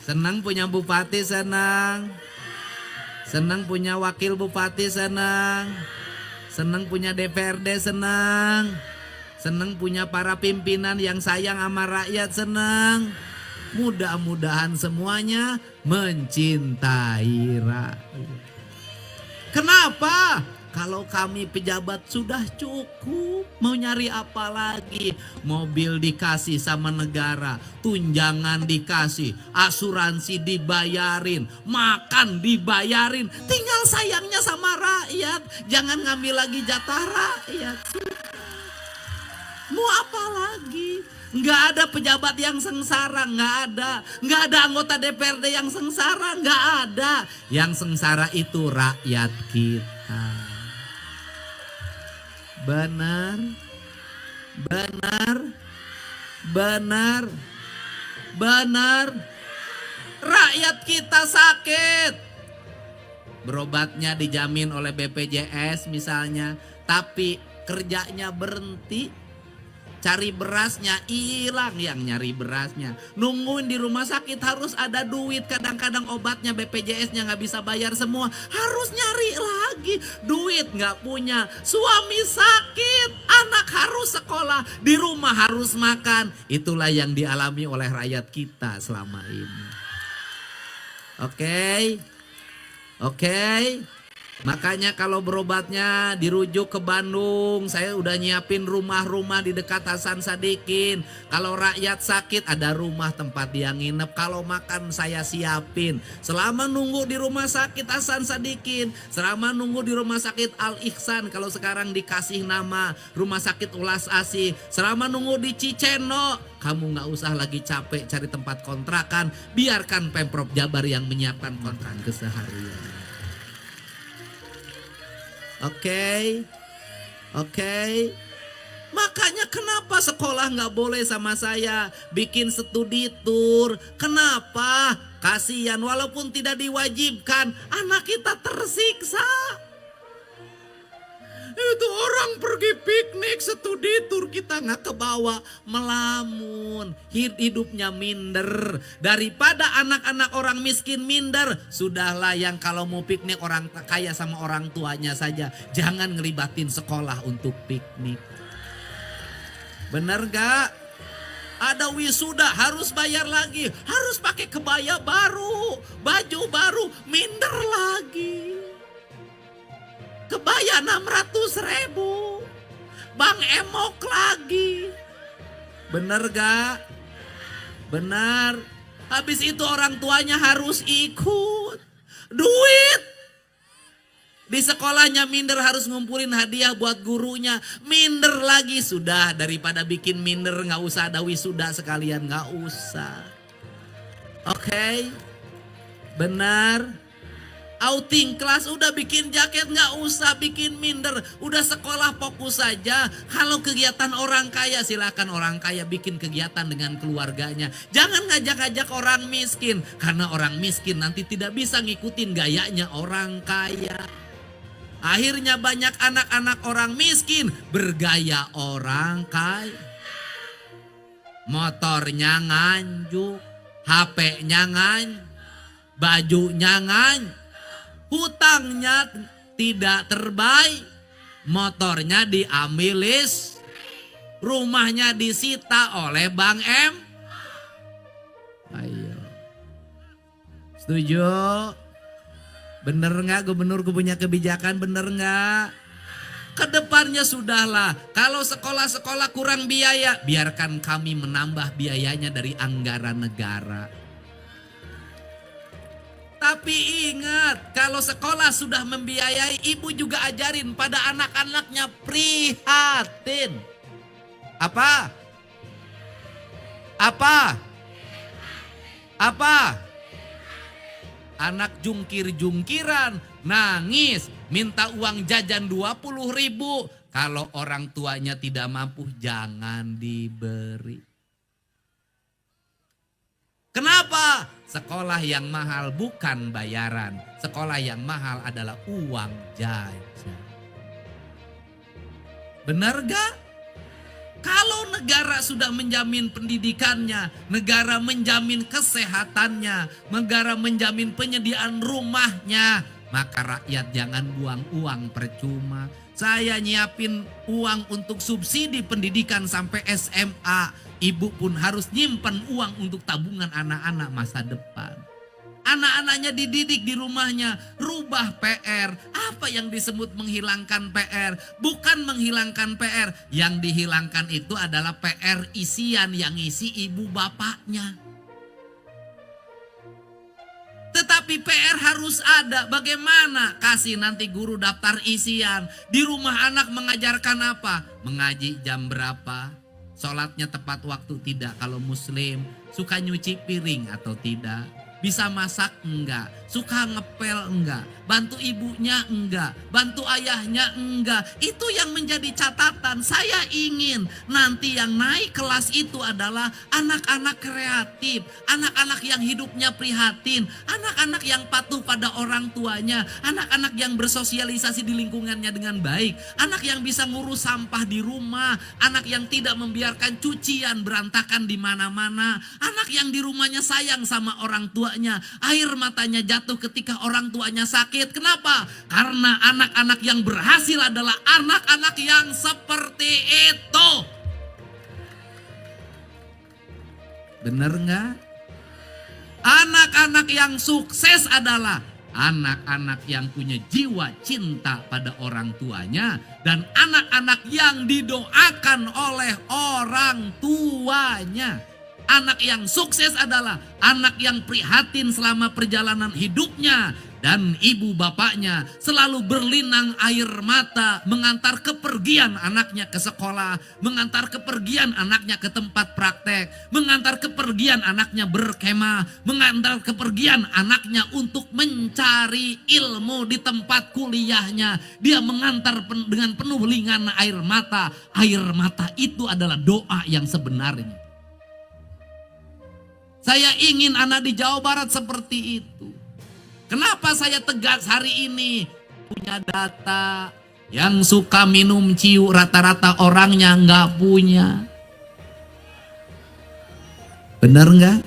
Senang punya bupati, senang. Senang punya wakil bupati, senang. Senang punya DPRD, senang. Senang punya para pimpinan yang sayang sama rakyat, senang. Mudah-mudahan semuanya mencintai rakyat. Kenapa? Kalau kami pejabat sudah cukup, mau nyari apa lagi? Mobil dikasih sama negara, tunjangan dikasih, asuransi dibayarin, makan dibayarin. Tinggal sayangnya sama rakyat, jangan ngambil lagi jatah rakyat. Mau apa lagi? Nggak ada pejabat yang sengsara, nggak ada. Nggak ada anggota DPRD yang sengsara, nggak ada. Yang sengsara itu rakyat kita. Benar, benar, benar, benar. Rakyat kita sakit. Berobatnya dijamin oleh BPJS misalnya, tapi kerjanya berhenti. Cari berasnya hilang yang nyari berasnya. Nungguin di rumah sakit harus ada duit. Kadang-kadang obatnya BPJS-nya nggak bisa bayar semua. Harus nyari lagi. Duit nggak punya. Suami sakit. Anak harus sekolah. Di rumah harus makan. Itulah yang dialami oleh rakyat kita selama ini. Oke. Makanya kalau berobatnya dirujuk ke Bandung, saya udah nyiapin rumah-rumah di dekat Hasan Sadikin. Kalau rakyat sakit ada rumah tempat dia nginep. Kalau makan saya siapin. Selama nunggu di rumah sakit Hasan Sadikin, selama nunggu di rumah sakit Al Ihsan, kalau sekarang dikasih nama Rumah Sakit Ulas Asih, selama nunggu di Ciceno, kamu gak usah lagi capek cari tempat kontrakan. Biarkan Pemprov Jabar yang menyiapkan kontrak keseharian. Oke. Makanya kenapa sekolah nggak boleh sama saya bikin studi tour? Kenapa? Kasihan walaupun tidak diwajibkan, anak kita tersiksa. Itu orang pergi piknik studi tour kita nggak kebawa, melamun, hidupnya minder. Daripada anak-anak orang miskin minder, sudahlah yang kalau mau piknik orang kaya sama orang tuanya saja. Jangan ngelibatin sekolah untuk piknik. Bener gak? Ada wisuda harus bayar lagi, harus pakai kebaya baru, baju baru, minder lagi. Kebaya 600.000. Bang emok lagi. Bener gak? Benar. Habis itu orang tuanya harus ikut. Duit. Di sekolahnya minder harus ngumpulin hadiah buat gurunya. Minder lagi. Sudah daripada bikin minder gak usah ada wisuda sekalian. Gak usah. Oke. Benar. Outing kelas udah bikin jaket gak usah bikin minder. Udah sekolah fokus saja. Kalau kegiatan orang kaya silakan orang kaya bikin kegiatan dengan keluarganya. Jangan ngajak-ngajak orang miskin. Karena orang miskin nanti tidak bisa ngikutin gayanya orang kaya. Akhirnya banyak anak-anak orang miskin bergaya orang kaya. Motornya nganjuk, HP-nya nganjuk, bajunya nganjuk. Hutangnya tidak terbaik, motornya diambil list, rumahnya disita oleh Bang M. Ayo, setuju? Bener nggak gubernur punya kebijakan, bener nggak? Kedepannya sudahlah, kalau sekolah-sekolah kurang biaya, biarkan kami menambah biayanya dari anggaran negara. Tapi ingat, kalau sekolah sudah membiayai, ibu juga ajarin pada anak-anaknya prihatin. Apa? Anak jungkir-jungkiran, nangis, minta uang jajan 20.000. Kalau orang tuanya tidak mampu, jangan diberi. Kenapa? Sekolah yang mahal bukan bayaran. Sekolah yang mahal adalah uang jajan. Benar gak? Kalau negara sudah menjamin pendidikannya, negara menjamin kesehatannya, negara menjamin penyediaan rumahnya, maka rakyat jangan buang uang percuma. Saya nyiapin uang untuk subsidi pendidikan sampai SMA. Ibu pun harus nyimpan uang untuk tabungan anak-anak masa depan. Anak-anaknya dididik di rumahnya, rubah PR. Apa yang disebut menghilangkan PR? Bukan menghilangkan PR. Yang dihilangkan itu adalah PR isian yang isi ibu bapaknya. Tetapi PR harus ada. Bagaimana? Kasih nanti guru daftar isian. Di rumah anak mengajarkan apa? Mengaji jam berapa? Sholatnya tepat waktu tidak kalau muslim? Suka nyuci piring atau tidak? Bisa masak enggak? Suka ngepel enggak? Bantu ibunya enggak? Bantu ayahnya enggak? Itu yang menjadi catatan. Saya ingin nanti yang naik kelas itu adalah anak-anak kreatif, anak-anak yang hidupnya prihatin, anak-anak yang patuh pada orang tuanya, anak-anak yang bersosialisasi di lingkungannya dengan baik, anak yang bisa ngurus sampah di rumah, anak yang tidak membiarkan cucian berantakan di mana-mana, anak yang di rumahnya sayang sama orang tuanya, air matanya jatuh ketika orang tuanya sakit. Kenapa? Karena anak-anak yang berhasil adalah anak-anak yang seperti itu. Bener nggak? Anak-anak yang sukses adalah anak-anak yang punya jiwa cinta pada orang tuanya dan anak-anak yang didoakan oleh orang tuanya. Anak yang sukses adalah anak yang prihatin selama perjalanan hidupnya dan ibu bapaknya selalu berlinang air mata mengantar kepergian anaknya ke sekolah, mengantar kepergian anaknya ke tempat praktek, mengantar kepergian anaknya berkemah, mengantar kepergian anaknya untuk mencari ilmu di tempat kuliahnya. Dia mengantar dengan penuh lingan air mata. Air mata itu adalah doa yang sebenarnya. Saya ingin anak di Jawa Barat seperti itu. Kenapa saya tegas hari ini? Punya data. Yang suka minum ciu rata-rata orangnya nggak punya. Bener nggak?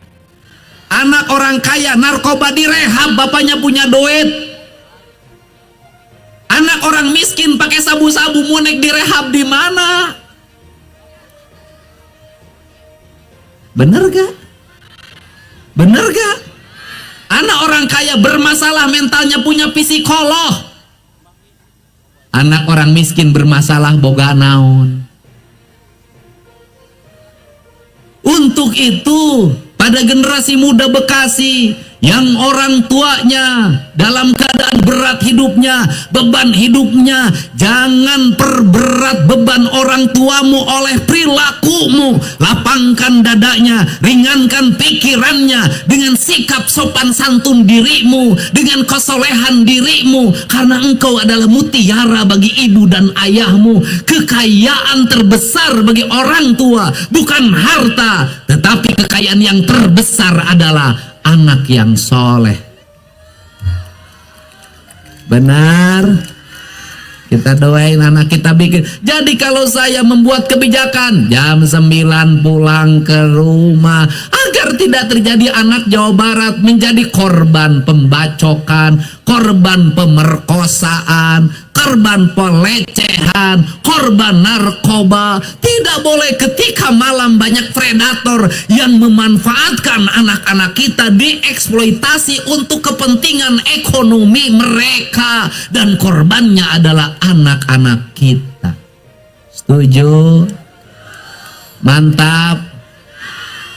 Anak orang kaya narkoba direhab, bapaknya punya duit. Anak orang miskin pakai sabu-sabu monek direhab di mana? Bener gak? Bener gak? Anak orang kaya bermasalah mentalnya punya psikolog. Anak orang miskin bermasalah boga naon. Untuk itu pada generasi muda Bekasi yang orang tuanya dalam keadaan berat hidupnya, beban hidupnya, jangan perberat beban orang tuamu oleh perilakumu. Lapangkan dadanya, ringankan pikirannya dengan sikap sopan santun dirimu, dengan kesolehan dirimu, karena engkau adalah mutiara bagi ibu dan ayahmu. Kekayaan terbesar bagi orang tua bukan harta, tetapi kekayaan yang terbesar adalah anak yang soleh. Benar? Kita doain anak kita bikin. Jadi kalau saya membuat kebijakan jam 9 pulang ke rumah, agar tidak terjadi anak Jawa Barat menjadi korban pembacokan, korban pemerkosaan, korban pelecehan, korban narkoba. Tidak boleh ketika malam banyak predator yang memanfaatkan anak-anak kita, dieksploitasi untuk kepentingan ekonomi mereka, dan korbannya adalah anak-anak kita. Setuju? Mantap.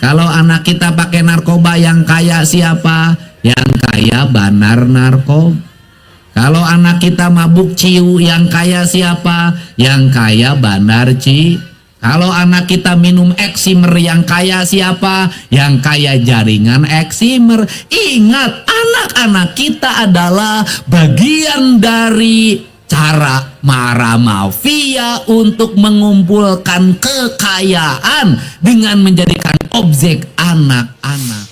Kalau anak kita pakai narkoba, yang kaya siapa? Yang kaya banar narkoba. Kalau anak kita mabuk ciu, yang kaya siapa? Yang kaya bandar ci. Kalau anak kita minum eksimer, yang kaya siapa? Yang kaya jaringan eksimer. Ingat, anak-anak kita adalah bagian dari cara para mafia untuk mengumpulkan kekayaan dengan menjadikan objek anak-anak.